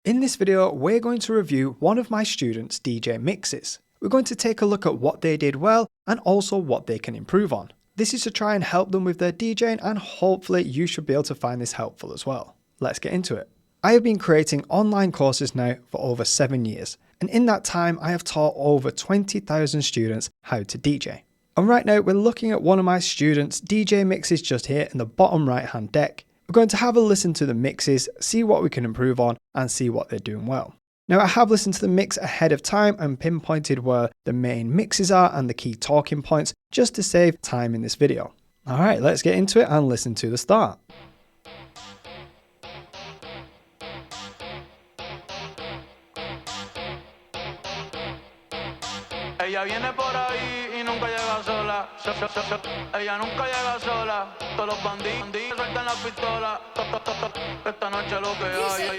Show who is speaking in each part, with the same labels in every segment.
Speaker 1: In this video, we're going to review one of my students' DJ mixes. We're going to take a look at what they did well and also what they can improve on. This is to try and help them with their DJing, and hopefully you should be able to find this helpful as well. Let's get into it. I have been creating online courses now for over 7 years, and in that time I have taught over 20,000 students how to DJ. And right now we're looking at one of my students' DJ mixes just here in the bottom right hand deck. We're going to have a listen to the mixes, see what we can improve on, and see what they're doing well. Now, I have listened to the mix ahead of time and pinpointed where the main mixes are and the key talking points just to save time in this video. Alright, let's get into it and listen to the start.
Speaker 2: Ella viene por ahí y nunca llega sola. Ella nunca llega sola. Todos los bandidos sueltan la pistola. Esta noche lo que hay.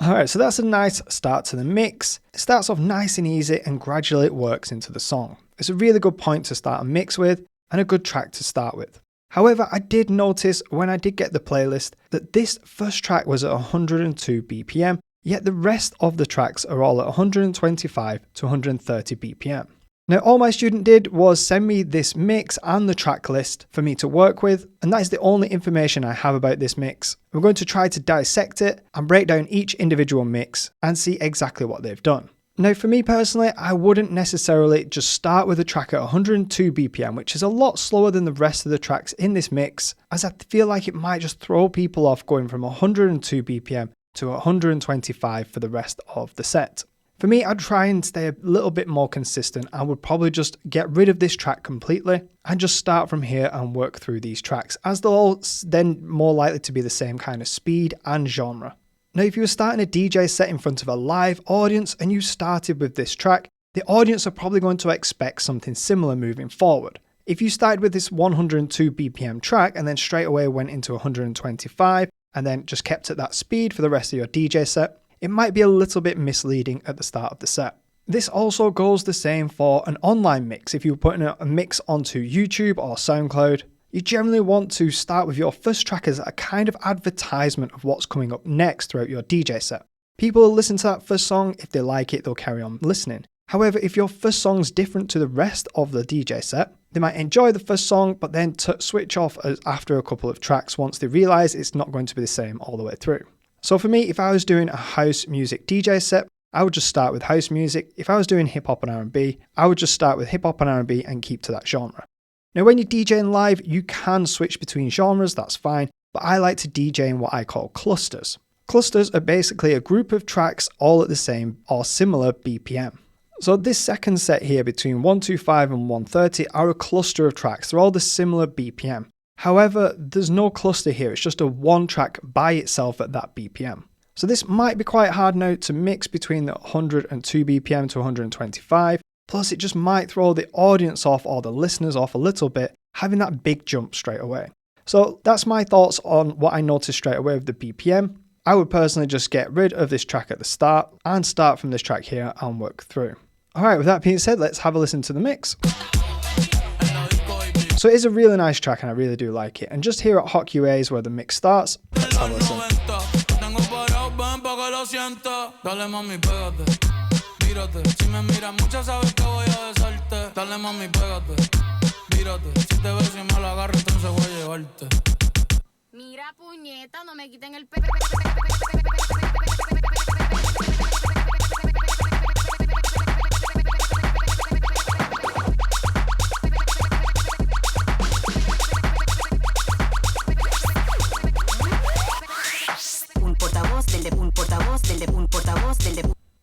Speaker 1: Alright, so that's a nice start to the mix. It starts off nice and easy and gradually it works into the song. It's a really good point to start a mix with and a good track to start with. However, I did notice when I did get the playlist that this first track was at 102 BPM, yet the rest of the tracks are all at 125 to 130 BPM. Now, all my student did was send me this mix and the track list for me to work with, and that is the only information I have about this mix. We're going to try to dissect it and break down each individual mix and see exactly what they've done. Now, for me personally, I wouldn't necessarily just start with a track at 102 BPM, which is a lot slower than the rest of the tracks in this mix, as I feel like it might just throw people off going from 102 BPM to 125 for the rest of the set. For me, I'd try and stay a little bit more consistent. I would probably just get rid of this track completely and just start from here and work through these tracks, as they're all then more likely to be the same kind of speed and genre. Now, if you were starting a DJ set in front of a live audience and you started with this track, the audience are probably going to expect something similar moving forward. If you started with this 102 BPM track and then straight away went into 125 and then just kept at that speed for the rest of your DJ set, it might be a little bit misleading at the start of the set. This also goes the same for an online mix. If you're putting a mix onto YouTube or SoundCloud, you generally want to start with your first track as a kind of advertisement of what's coming up next throughout your DJ set. People will listen to that first song. If they like it, they'll carry on listening. However, if your first song's different to the rest of the DJ set, they might enjoy the first song, but then switch off after a couple of tracks once they realize it's not going to be the same all the way through. So for me, if I was doing a house music DJ set, I would just start with house music. If I was doing hip hop and R&B, I would just start with hip hop and R&B and keep to that genre. Now, when you're DJing live, you can switch between genres, that's fine, but I like to DJ in what I call clusters. Clusters are basically a group of tracks all at the same or similar BPM. So this second set here between 125 and 130 are a cluster of tracks. They're all the similar BPM. However, there's no cluster here, it's just a one track by itself at that BPM. So this might be quite hard now to mix between the 102 BPM to 125, plus it just might throw the audience off or the listeners off a little bit, having that big jump straight away. So that's my thoughts on what I noticed straight away with the BPM. I would personally just get rid of this track at the start and start from this track here and work through. Alright, with that being said, let's have a listen to the mix. So it is a really nice track and I really do like it. And just here at Hot QA is where the mix starts. Let's have a listen.
Speaker 3: Mira, puñeta, no me quiten el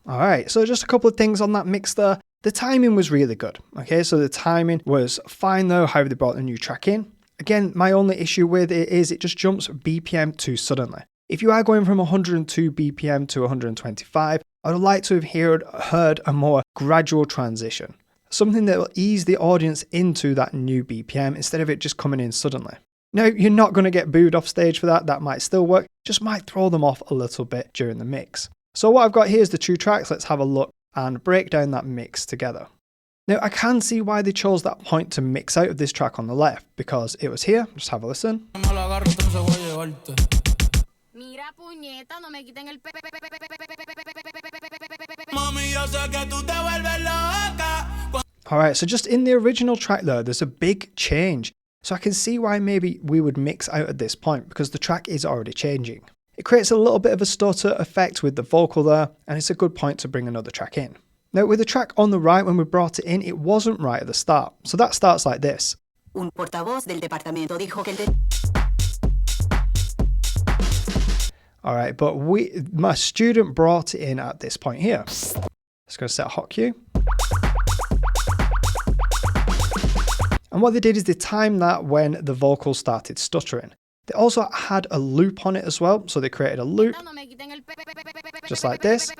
Speaker 1: Alright, so just a couple of things on that mix there. The timing was really good. Okay, so the timing was fine though, how they brought the new track in. Again, my only issue with it is it just jumps BPM too suddenly. If you are going from 102 BPM to 125, I would like to have heard a more gradual transition. Something that will ease the audience into that new BPM instead of it just coming in suddenly. Now, you're not going to get booed off stage for that might still work, just might throw them off a little bit during the mix. So what I've got here is the two tracks, let's have a look and break down that mix together. Now, I can see why they chose that point to mix out of this track on the left, because it was here. Just have a listen.
Speaker 3: Mira puñeta, no me quiten el
Speaker 2: Mami, yo sé que tú te vuelves loca.
Speaker 1: Alright, so just in the original track there, there's a big change. So I can see why maybe we would mix out at this point, because the track is already changing. It creates a little bit of a stutter effect with the vocal there, and it's a good point to bring another track in. Now with the track on the right, when we brought it in, it wasn't right at the start. So that starts like this.
Speaker 4: Un portavoz del departamento dijo que el
Speaker 1: Alright, but my student brought it in at this point here. Let's go set a hot cue. And what they did is they timed that when the vocals started stuttering. They also had a loop on it as well, so they created a loop, just like this.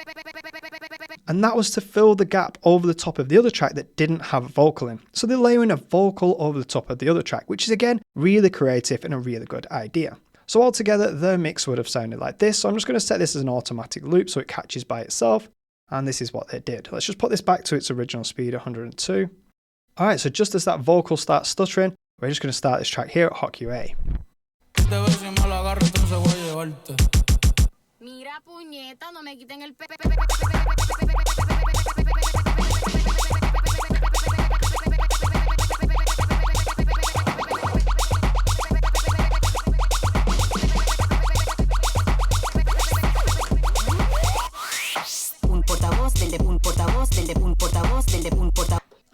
Speaker 1: And that was to fill the gap over the top of the other track that didn't have a vocal in. So they're layering a vocal over the top of the other track, which is again, really creative and a really good idea. So altogether, their mix would have sounded like this. So I'm just going to set this as an automatic loop so it catches by itself. And this is what they did. Let's just put this back to its original speed, 102. All right, so just as that vocal starts stuttering, we're just going to start this track here at hot cue A.
Speaker 3: Mira puñeta, no me quiten el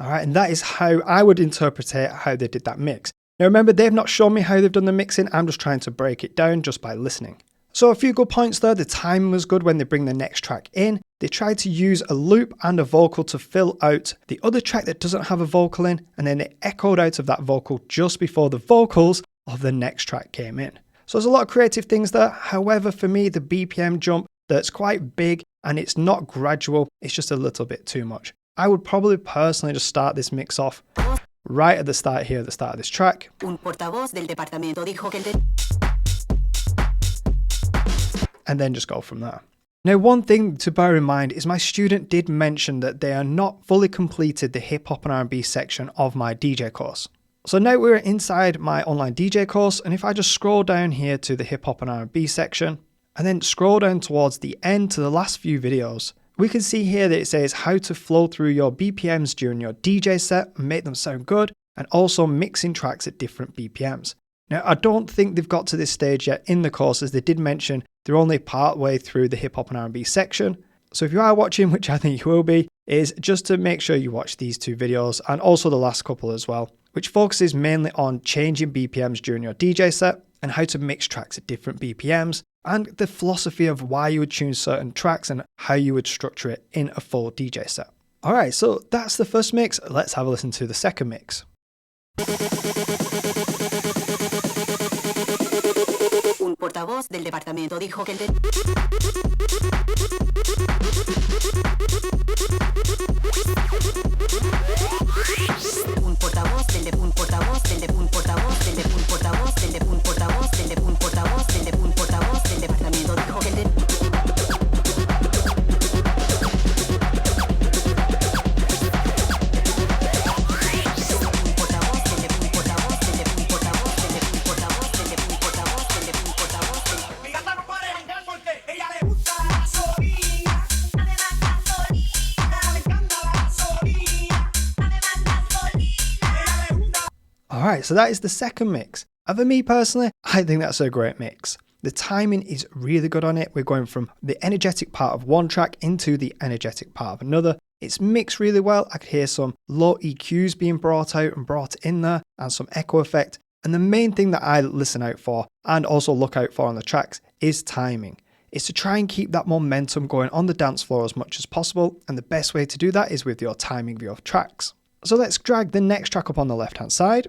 Speaker 1: Alright, and that is how I would interpret it, how they did that mix. Now remember, they've not shown me how they've done the mixing, I'm just trying to break it down just by listening. So a few good points there. The timing was good when they bring the next track in. They tried to use a loop and a vocal to fill out the other track that doesn't have a vocal in, and then it echoed out of that vocal just before the vocals of the next track came in. So there's a lot of creative things there. However, for me, the BPM jump that's quite big and it's not gradual, it's just a little bit too much. I would probably personally just start this mix off right at the start here, at the start of this track. And then just go from there. Now, one thing to bear in mind is my student did mention that they are not fully completed the hip hop and R&B section of my DJ course. So now we're inside my online DJ course, and if I just scroll down here to the hip hop and R&B section, and then scroll down towards the end to the last few videos, we can see here that it says how to flow through your BPMs during your DJ set and make them sound good, and also mixing tracks at different BPMs. Now, I don't think they've got to this stage yet in the course, as they did mention they're only part way through the hip hop and R&B section. So if you are watching, which I think you will be, is just to make sure you watch these two videos and also the last couple as well, which focuses mainly on changing BPMs during your DJ set and how to mix tracks at different BPMs and the philosophy of why you would choose certain tracks and how you would structure it in a full DJ set. All right, so that's the first mix. Let's have a listen to the second mix.
Speaker 4: Un portavoz del departamento dijo que un portavoz del departamento dijo que
Speaker 1: Alright, so that is the second mix. And for me personally, I think that's a great mix. The timing is really good on it. We're going from the energetic part of one track into the energetic part of another. It's mixed really well. I could hear some low EQs being brought out and brought in there and some echo effect. And the main thing that I listen out for and also look out for on the tracks is timing. It's to try and keep that momentum going on the dance floor as much as possible. And the best way to do that is with your timing of your tracks. So let's drag the next track up on the left hand side.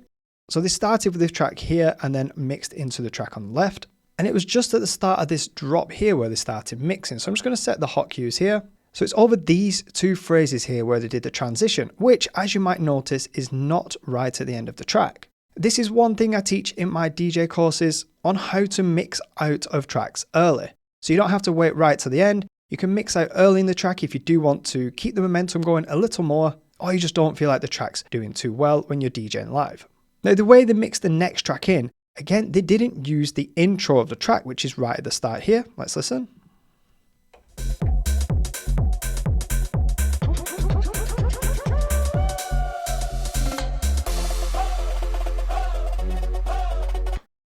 Speaker 1: So they started with this track here and then mixed into the track on the left. And it was just at the start of this drop here where they started mixing. So I'm just going to set the hot cues here. So it's over these two phrases here where they did the transition, which, as you might notice, is not right at the end of the track. This is one thing I teach in my DJ courses on how to mix out of tracks early. So you don't have to wait right to the end. You can mix out early in the track if you do want to keep the momentum going a little more, or you just don't feel like the track's doing too well when you're DJing live. Now, the way they mix the next track in Again, they didn't use the intro of the track, which is right at the start here. Let's listen.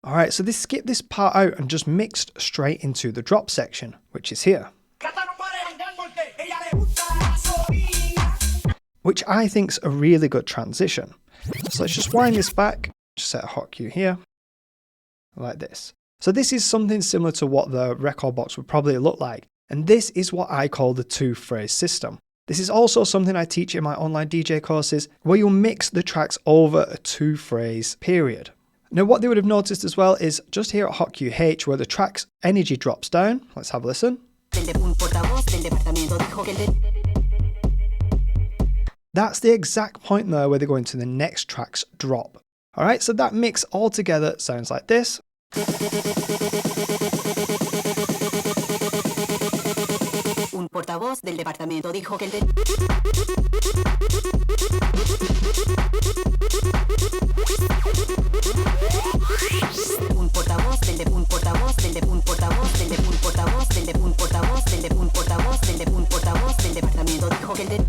Speaker 1: Alright, so they skipped this part out and just mixed straight into the drop section, which is here. Which I think's a really good transition. So let's just wind this back, just set a hot cue here, like this. So this is something similar to what the record box would probably look like, and this is what I call the two-phrase system. This is also something I teach in my online DJ courses, where you'll mix the tracks over a two-phrase period. Now what they would have noticed as well is just here at hot cue H, where the track's energy drops down. Let's have a listen. That's the exact point there where they go into the next track's drop. Alright, so that mix all together sounds like this.
Speaker 4: Un portavoz del departamento dijo que el un portavoz del de un portavoz del de un portavoz del de un portavoz del de un portavoz del de un portavoz del de un portavoz del departamento dijo que el de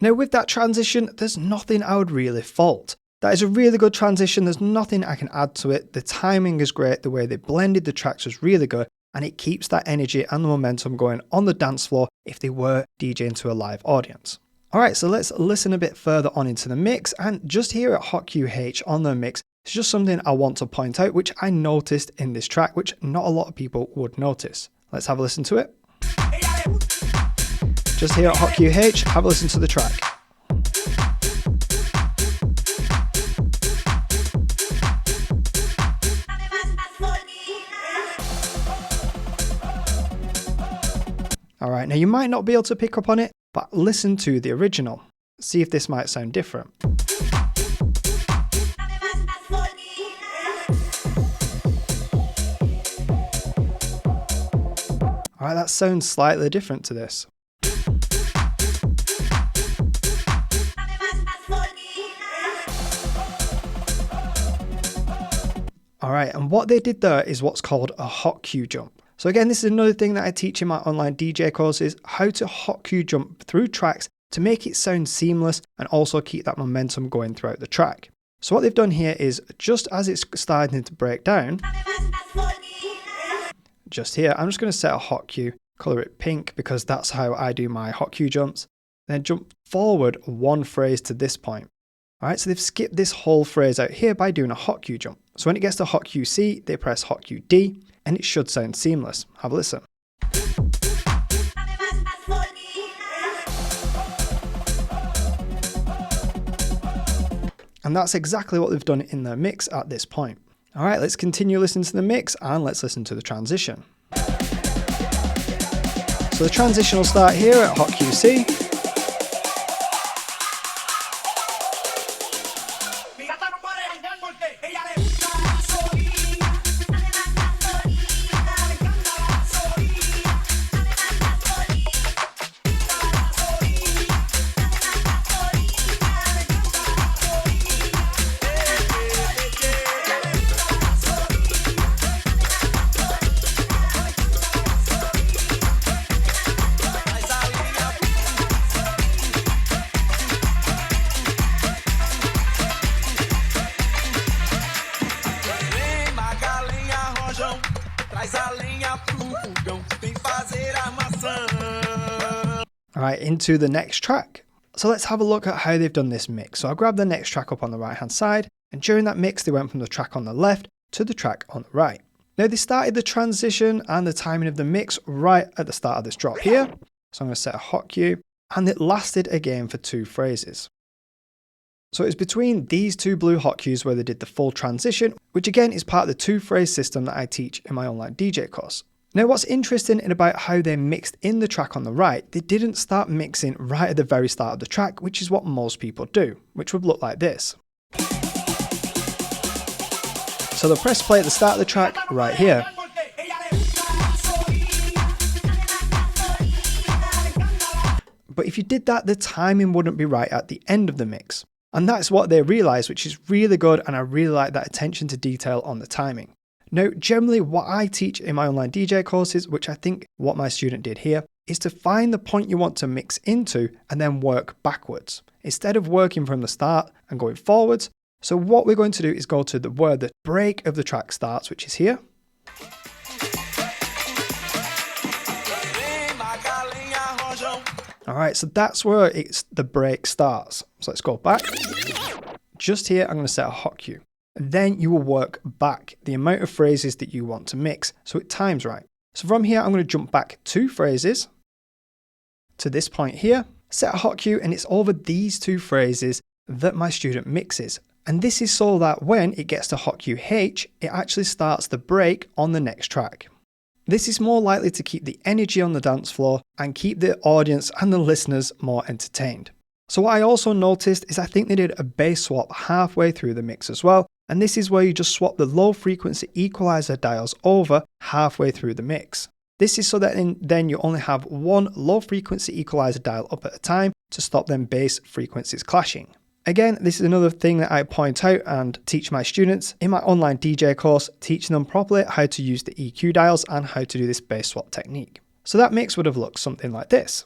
Speaker 1: Now with that transition, there's nothing I would really fault. That is a really good transition, there's nothing I can add to it, the timing is great, the way they blended the tracks was really good, and it keeps that energy and the momentum going on the dance floor if they were DJing to a live audience. Alright, so let's listen a bit further on into the mix, and just here at hot cue H on the mix, it's just something I want to point out which I noticed in this track, which not a lot of people would notice. Let's have a listen to it. Just here at hot cue H, have a listen to the track. Alright, now you might not be able to pick up on it, but listen to the original. See if this might sound different. Alright, that sounds slightly different to this. Alright, and what they did there is what's called a hot cue jump. So again, this is another thing that I teach in my online DJ courses, how to hot cue jump through tracks to make it sound seamless and also keep that momentum going throughout the track. So what they've done here is, just as it's starting to break down, just here, I'm just going to set a hot cue, colour it pink because that's how I do my hot cue jumps, then jump forward one phrase to this point. Alright, so they've skipped this whole phrase out here by doing a hot cue jump. So when it gets to hot cue C, they press hot cue D, and it should sound seamless. Have a listen. And that's exactly what they've done in their mix at this point. Alright, let's continue listening to the mix and let's listen to the transition. So the transition will start here at hot cue C. Alright, into the next track. So let's have a look at how they've done this mix. So I'll grab the next track up on the right hand side, and during that mix they went from the track on the left to the track on the right. Now they started the transition and the timing of the mix right at the start of this drop here. So I'm going to set a hot cue, and it lasted again for 2 phrases. So it's between these 2 blue hot cues where they did the full transition, which again is part of the 2-phrase system that I teach in my online DJ course. Now, what's interesting about how they mixed in the track on the right, they didn't start mixing right at the very start of the track, which is what most people do, which would look like this. So they'll press play at the start of the track right here. But if you did that, the timing wouldn't be right at the end of the mix. And that's what they realized, which is really good, and I really like that attention to detail on the timing. Now, generally what I teach in my online DJ courses, which I think what my student did here, is to find the point you want to mix into and then work backwards, instead of working from the start and going forwards. So what we're going to do is go to where the break of the track starts, which is here. All right, so that's where the break starts. So let's go back. Just here, I'm going to set a hot cue. Then you will work back the amount of phrases that you want to mix, so it times right. So from here, I'm going to jump back 2 phrases to this point here, set a hot cue, and it's over these 2 phrases that my student mixes. And this is so that when it gets to hot cue H, it actually starts the break on the next track. This is more likely to keep the energy on the dance floor and keep the audience and the listeners more entertained. So what I also noticed is I think they did a bass swap halfway through the mix as well, and this is where you just swap the low frequency equalizer dials over halfway through the mix. This is so that then you only have one low frequency equalizer dial up at a time to stop them bass frequencies clashing. Again, this is another thing that I point out and teach my students in my online DJ course, teaching them properly how to use the EQ dials and how to do this bass swap technique. So that mix would have looked something like this.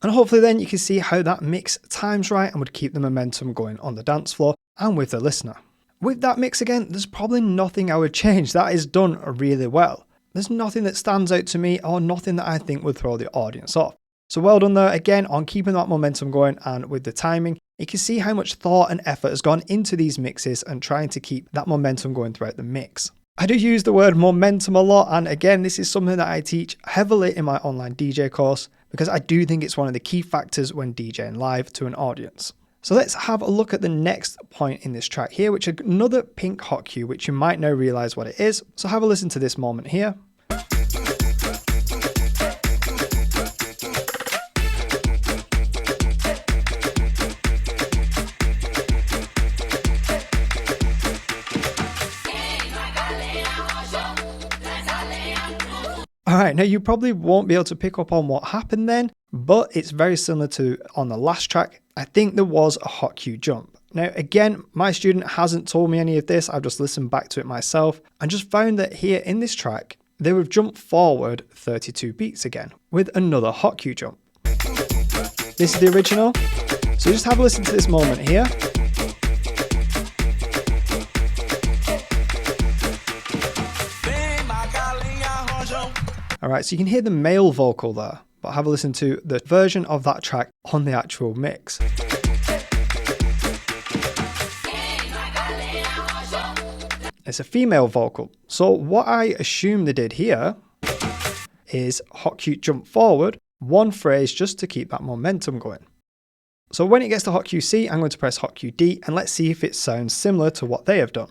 Speaker 1: And hopefully then you can see how that mix times right and would keep the momentum going on the dance floor and with the listener. With that mix again, there's probably nothing I would change. That is done really well. There's nothing that stands out to me or nothing that I think would throw the audience off. So well done there again on keeping that momentum going, and with the timing, you can see how much thought and effort has gone into these mixes and trying to keep that momentum going throughout the mix. I do use the word momentum a lot, and again, this is something that I teach heavily in my online DJ course because I do think it's one of the key factors when DJing live to an audience. So let's have a look at the next point in this track here, which is another pink hot cue, which you might now realize what it is. So have a listen to this moment here. Alright, now you probably won't be able to pick up on what happened then, but it's very similar to on the last track. I think there was a hot cue jump. Now again, my student hasn't told me any of this, I've just listened back to it myself and just found that here in this track, they would jump forward 32 beats again with another hot cue jump. This is the original, so just have a listen to this moment here. Alright, so you can hear the male vocal there, but have a listen to the version of that track on the actual mix. It's a female vocal. So what I assume they did here is hot cue jump forward, one phrase just to keep that momentum going. So when it gets to hot cue C, I'm going to press hot cue D and let's see if it sounds similar to what they have done.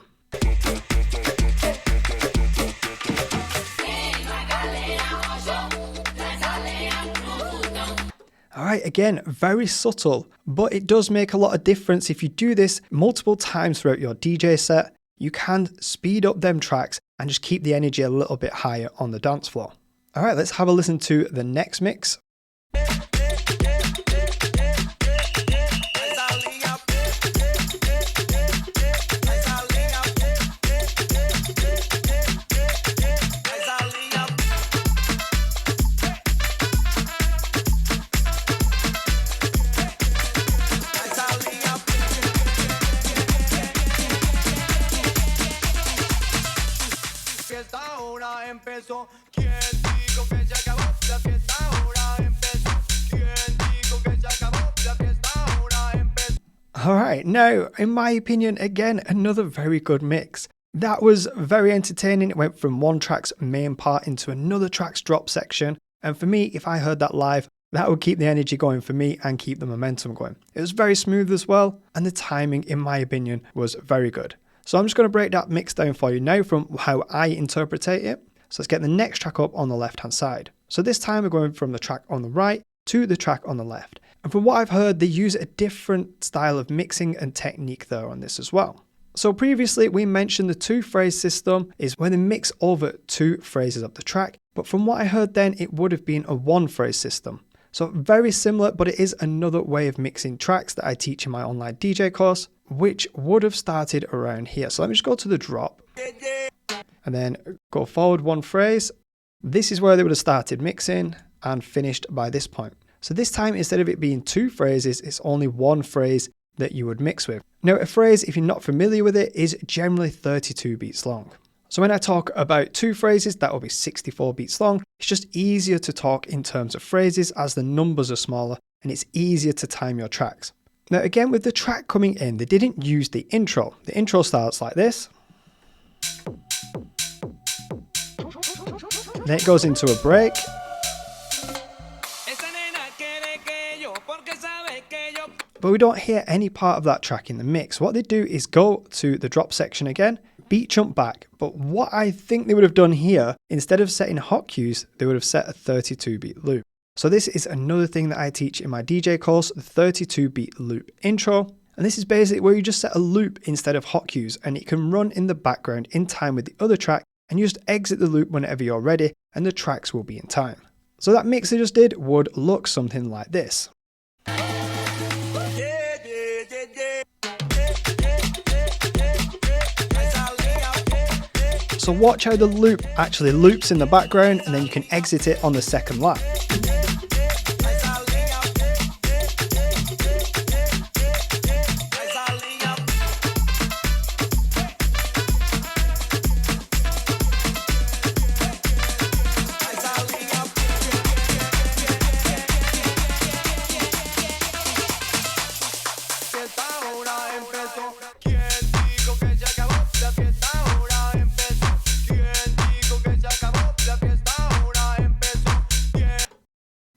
Speaker 1: Alright, again, very subtle, but it does make a lot of difference. If you do this multiple times throughout your DJ set, you can speed up them tracks and just keep the energy a little bit higher on the dance floor. Alright, let's have a listen to the next mix.
Speaker 2: ahora empezó. ¿Quién dijo que se acabó? La fiesta ahora empezó. ¿Quién dijo que se acabó? La fiesta ahora empezó.
Speaker 1: Alright, now, in my opinion, again, another very good mix. That was very entertaining. It went from one track's main part into another track's drop section. And for me, if I heard that live, that would keep the energy going for me and keep the momentum going. It was very smooth as well, and the timing, in my opinion, was very good. So I'm just going to break that mix down for you now from how I interpret it. So let's get the next track up on the left-hand side. So this time we're going from the track on the right to the track on the left. And from what I've heard, they use a different style of mixing and technique there on this as well. So previously we mentioned the two-phrase system is where they mix over two phrases of the track, but from what I heard then, it would have been a one-phrase system. So very similar, but it is another way of mixing tracks that I teach in my online DJ course, which would have started around here. So let me just go to the drop and then go forward one phrase. This is where they would have started mixing and finished by this point. So this time, instead of it being two phrases, it's only one phrase that you would mix with. Now, a phrase, if you're not familiar with it, is generally 32 beats long. So when I talk about two phrases, that will be 64 beats long. It's just easier to talk in terms of phrases as the numbers are smaller and it's easier to time your tracks. Now again, with the track coming in, they didn't use the intro. The intro starts like this. Then it goes into a break. But we don't hear any part of that track in the mix. What they do is go to the drop section again, beat jump back. But what I think they would have done here, instead of setting hot cues, they would have set a 32 beat loop. So this is another thing that I teach in my DJ course, the 32 beat loop intro. And this is basically where you just set a loop instead of hot cues and it can run in the background in time with the other track and you just exit the loop whenever you're ready and the tracks will be in time. So that mix I just did would look something like this. So watch how the loop actually loops in the background and then you can exit it on the second lap.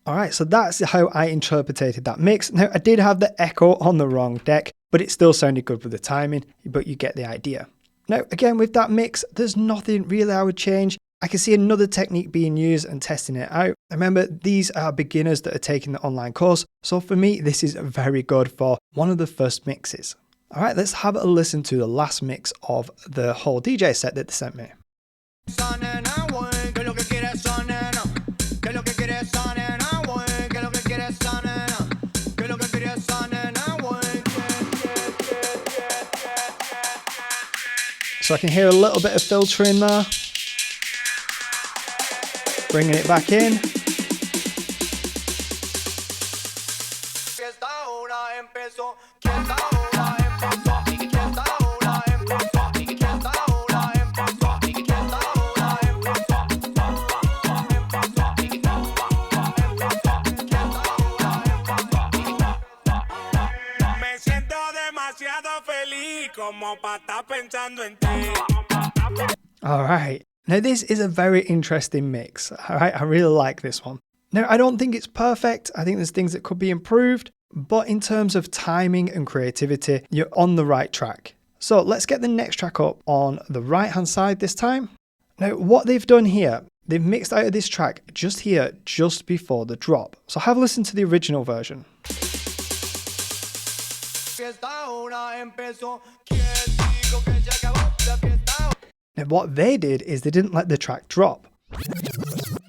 Speaker 1: Alright, so that's how I interpreted that mix. Now, I did have the echo on the wrong deck, but it still sounded good with the timing, but you get the idea. Now, again, with that mix, there's nothing really I would change. I can see another technique being used and testing it out. Remember, these are beginners that are taking the online course, so for me, this is very good for one of the first mixes. Alright, let's have a listen to the last mix of the whole DJ set that they sent me. So I can hear a little bit of filtering there. Bringing it back in. Alright, now this is a very interesting mix. Alright, I really like this one. Now, I don't think it's perfect. I think there's things that could be improved, but in terms of timing and creativity, you're on the right track. So let's get the next track up on the right hand side this time. Now, what they've done here, they've mixed out of this track just here, just before the drop. So have a listen to the original version. Now what they did is they didn't let the track drop.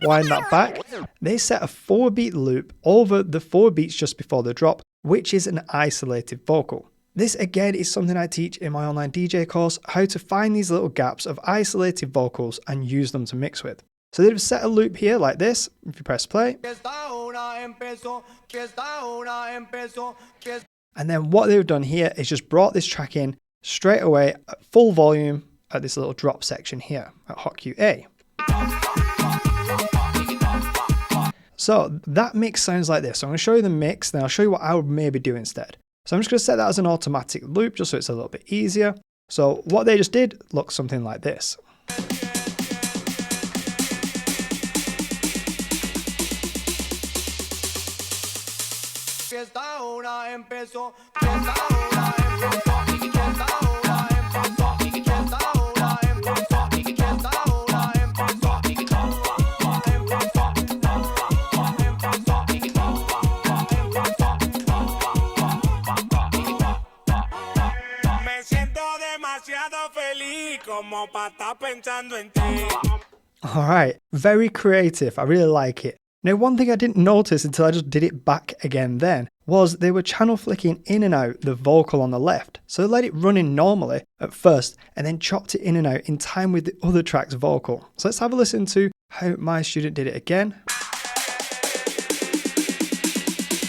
Speaker 1: Wind that back. They set a 4-beat loop over the 4 beats just before the drop, which is an isolated vocal. This again is something I teach in my online DJ course, how to find these little gaps of isolated vocals and use them to mix with. So they've set a loop here like this, if you press play. And then what they've done here is just brought this track in straight away at full volume at this little drop section here at hot cue A. So that mix sounds like this. So I'm going to show you the mix, then I'll show you what I would maybe do instead. So I'm just going to set that as an automatic loop just so it's a little bit easier. So what they just did looks something like this. Alright, very creative. I really like it. Now, one thing I didn't notice until I just did it back again then was they were channel flicking in and out the vocal on the left. So they let it run in normally at first and then chopped it in and out in time with the other track's vocal. So let's have a listen to how my student did it again.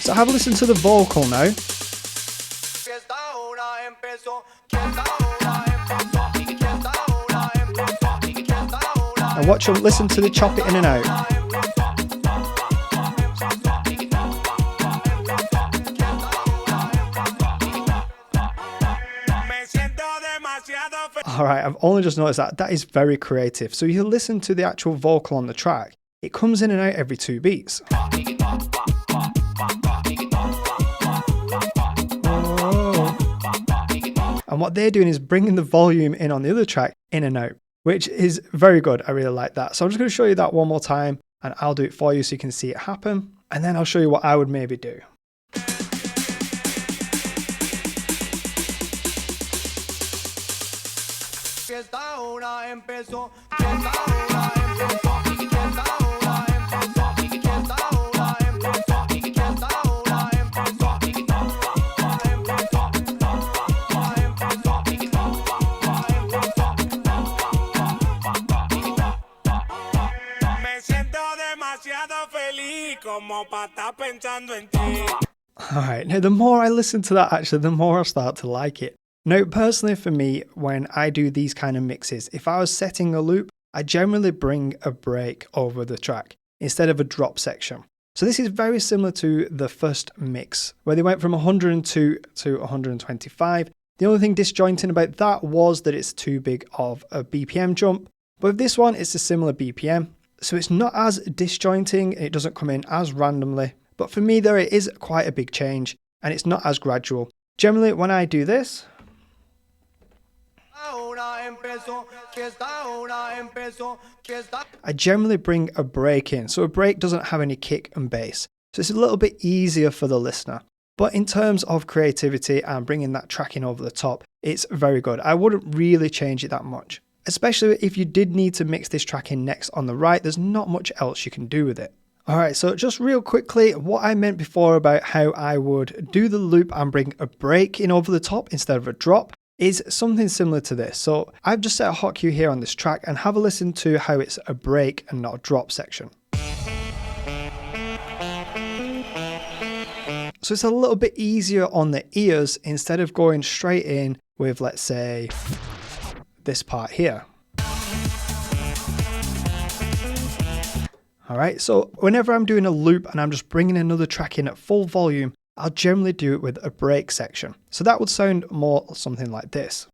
Speaker 1: So have a listen to the vocal now. And watch them listen to the chop it in and out. Alright, I've only just noticed that. That is very creative. So you listen to the actual vocal on the track. It comes in and out every 2 beats. And what they're doing is bringing the volume in on the other track in and out, which is very good. I really like that. So I'm just going to show you that one more time and I'll do it for you so you can see it happen. And then I'll show you what I would maybe do. Alright, now the more I listen to that actually, the more I start to like it. Now personally for me, when I do these kind of mixes, if I was setting a loop, I generally bring a break over the track instead of a drop section. So this is very similar to the first mix, where they went from 102 to 125. The only thing disjointing about that was that it's too big of a BPM jump, but with this one it's a similar BPM. So it's not as disjointing, it doesn't come in as randomly, but for me there it is quite a big change and it's not as gradual. Generally when I do this, I generally bring a break in, so a break doesn't have any kick and bass. So it's a little bit easier for the listener. But in terms of creativity and bringing that track in over the top, it's very good. I wouldn't really change it that much. Especially if you did need to mix this track in next on the right, there's not much else you can do with it. Alright, so just real quickly, what I meant before about how I would do the loop and bring a break in over the top instead of a drop is something similar to this. So I've just set a hot cue here on this track and have a listen to how it's a break and not a drop section. So it's a little bit easier on the ears instead of going straight in with, let's say, this part here. Alright, so whenever I'm doing a loop and I'm just bringing another track in at full volume, I'll generally do it with a break section. So that would sound more something like this.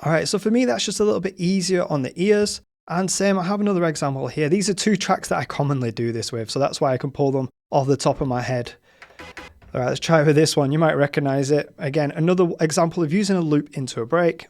Speaker 1: Alright, so for me that's just a little bit easier on the ears. And same, I have another example here. These are 2 tracks that I commonly do this with, so that's why I can pull them off the top of my head. Alright, let's try with this one. You might recognize it. Again, another example of using a loop into a break.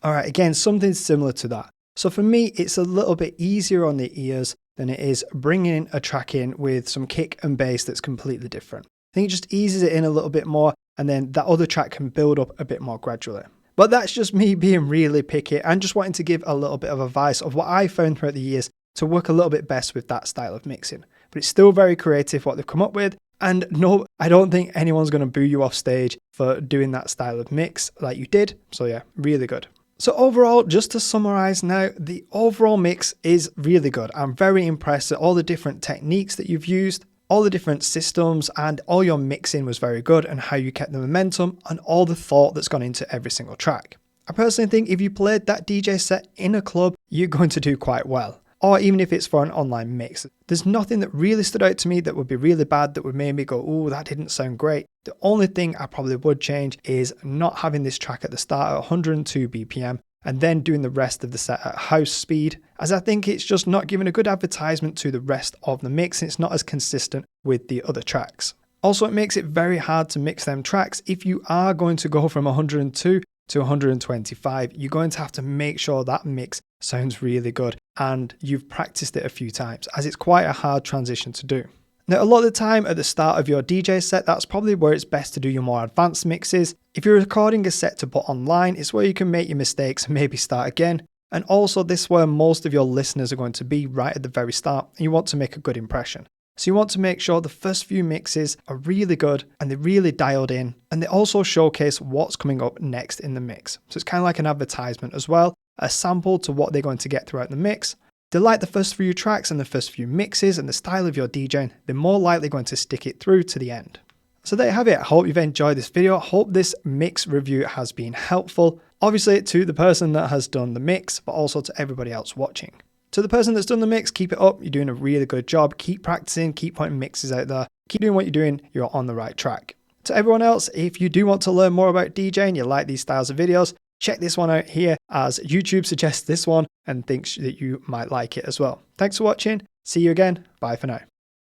Speaker 1: Alright, again, something similar to that. So for me, it's a little bit easier on the ears than it is bringing a track in with some kick and bass that's completely different. I think it just eases it in a little bit more, and then that other track can build up a bit more gradually. But that's just me being really picky and just wanting to give a little bit of advice of what I found throughout the years to work a little bit best with that style of mixing. But it's still very creative what they've come up with. And no, I don't think anyone's going to boo you off stage for doing that style of mix like you did. So yeah, really good. So overall, just to summarize now, the overall mix is really good. I'm very impressed at all the different techniques that you've used, all the different systems, and all your mixing was very good, and how you kept the momentum and all the thought that's gone into every single track. I personally think if you played that DJ set in a club, you're going to do quite well. Or even if it's for an online mix. There's nothing that really stood out to me that would be really bad that would make me go, oh, that didn't sound great. The only thing I probably would change is not having this track at the start at 102 BPM and then doing the rest of the set at house speed, as I think it's just not giving a good advertisement to the rest of the mix, and it's not as consistent with the other tracks. Also, it makes it very hard to mix them tracks. If you are going to go from 102 to 125, you're going to have to make sure that mix sounds really good and you've practiced it a few times, as it's quite a hard transition to do. Now, a lot of the time at the start of your DJ set, that's probably where it's best to do your more advanced mixes. If you're recording a set to put online, it's where you can make your mistakes and maybe start again. And also, this is where most of your listeners are going to be right at the very start, and you want to make a good impression. So you want to make sure the first few mixes are really good and they're really dialed in, and they also showcase what's coming up next in the mix. So it's kind of like an advertisement as well, a sample to what they're going to get throughout the mix. They like the first few tracks and the first few mixes and the style of your DJing, they're more likely going to stick it through to the end. So there you have it. I hope you've enjoyed this video. I hope this mix review has been helpful. Obviously to the person that has done the mix, but also to everybody else watching. To the person that's done the mix, keep it up. You're doing a really good job. Keep practicing, keep putting mixes out there. Keep doing what you're doing. You're on the right track. To everyone else, if you do want to learn more about DJing, you like these styles of videos, check this one out here, as YouTube suggests this one and thinks that you might like it as well. Thanks for watching. See you again. Bye for now.